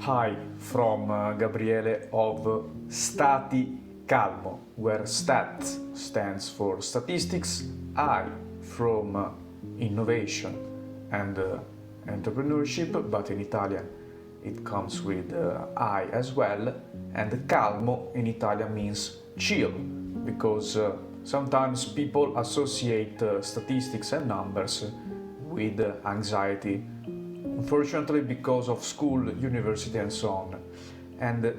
Hi from Gabriele of Stati Calmo, where STAT stands for Statistics, I from Innovation and Entrepreneurship, but in Italian it comes with I as well, and Calmo in Italian means chill, because sometimes people associate statistics and numbers with anxiety, unfortunately because of school, university and so on. And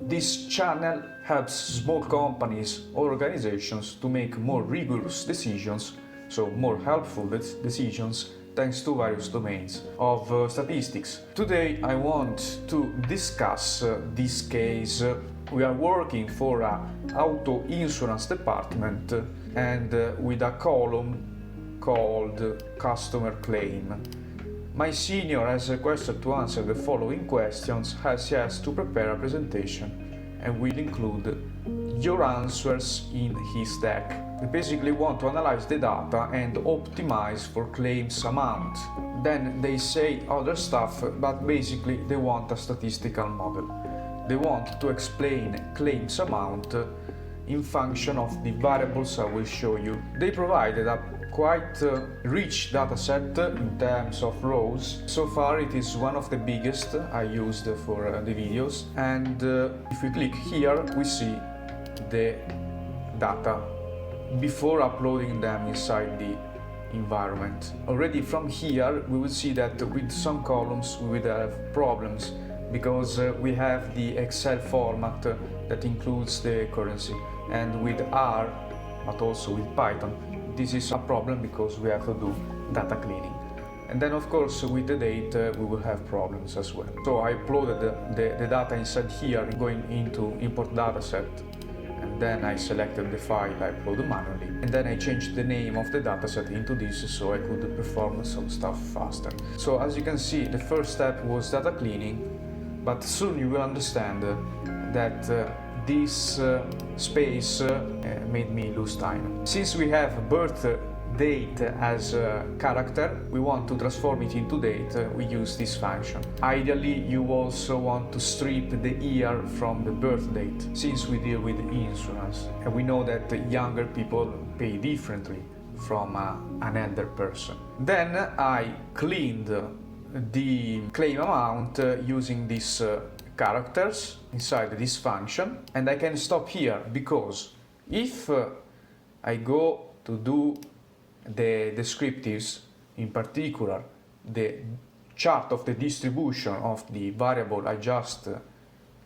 this channel helps small companies or organizations to make more rigorous decisions, so more helpful decisions, thanks to various domains of statistics. Today I want to discuss this case. We are working for an auto insurance department and with a column called customer claim. My senior has requested to answer the following questions as he has to prepare a presentation and will include your answers in his deck. We basically want to analyze the data and optimize for claims amount. Then they say other stuff, but basically they want a statistical model. They want to explain claims amount in function of the variables I will show you. They provided a quite rich dataset in terms of rows. So far it is one of the biggest I used for the videos, and if we click here we see the data before uploading them inside the environment. Already from here we will see that with some columns we will have problems because we have the Excel format that includes the currency, and with R but also with Python this is a problem because we have to do data cleaning. And then of course with the date we will have problems as well. So I uploaded the data inside here, going into import dataset, and then I selected the file I uploaded manually, and then I changed the name of the dataset into this so I could perform some stuff faster. So as you can see, the first step was data cleaning, but soon you will understand that this space made me lose time. Since we have birth date as a character, we want to transform it into date, we use this function. Ideally, you also want to strip the year from the birth date, since we deal with insurance. And we know that younger people pay differently from an elder person. Then I cleaned the claim amount using these characters inside this function, and I can stop here because if I go to do the descriptives, in particular the chart of the distribution of the variable I just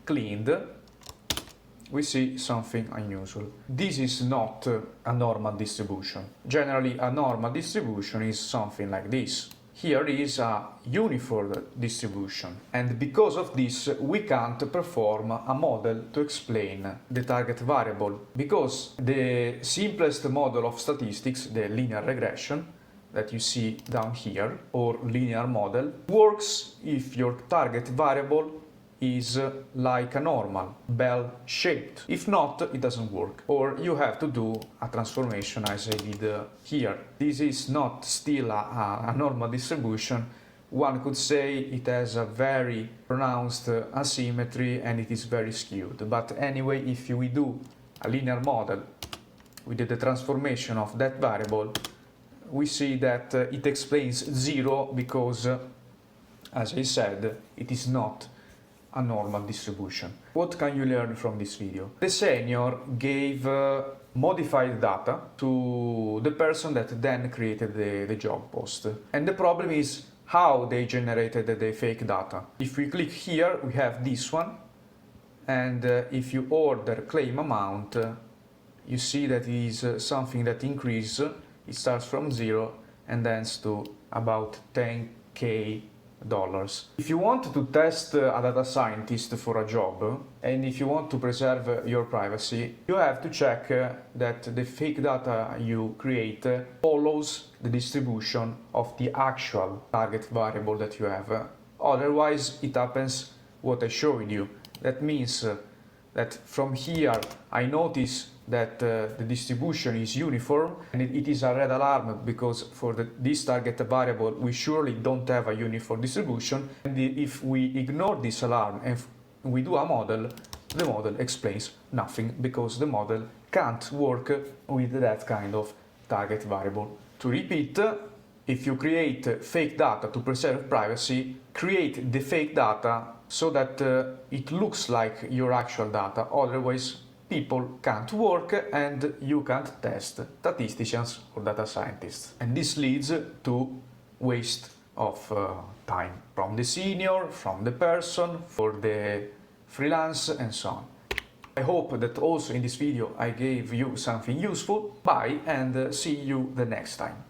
cleaned, we see something unusual. This is not a normal distribution. Generally a normal distribution is something like this. Here is a uniform distribution, and because of this we can't perform a model to explain the target variable, because the simplest model of statistics, the linear regression that you see down here, or linear model, works if your target variable is like a normal, bell-shaped. If not, it doesn't work. Or you have to do a transformation as I did here. This is not still a normal distribution. One could say it has a very pronounced asymmetry and it is very skewed. But anyway, if we do a linear model with the transformation of that variable, we see that it explains zero because, as I said, it is not a normal distribution. What can you learn from this video? The senior gave modified data to the person that then created the job post. And the problem is how they generated the fake data. If we click here, we have this one. And if you order claim amount, you see that it is something that increases. It starts from 0 and ends to about $10K. If you want to test a data scientist for a job, and if you want to preserve your privacy, you have to check that the fake data you create follows the distribution of the actual target variable that you have. Otherwise, it happens what I showed you. That means that from here I notice that the distribution is uniform, and it is a red alarm because for this target variable we surely don't have a uniform distribution, and if we ignore this alarm and we do a model, the model explains nothing because the model can't work with that kind of target variable. To repeat, if you create fake data to preserve privacy, create the fake data so that it looks like your actual data, otherwise people can't work and you can't test statisticians or data scientists. And this leads to waste of time from the senior, from the person, for the freelance and so on. I hope that also in this video I gave you something useful. Bye and see you the next time.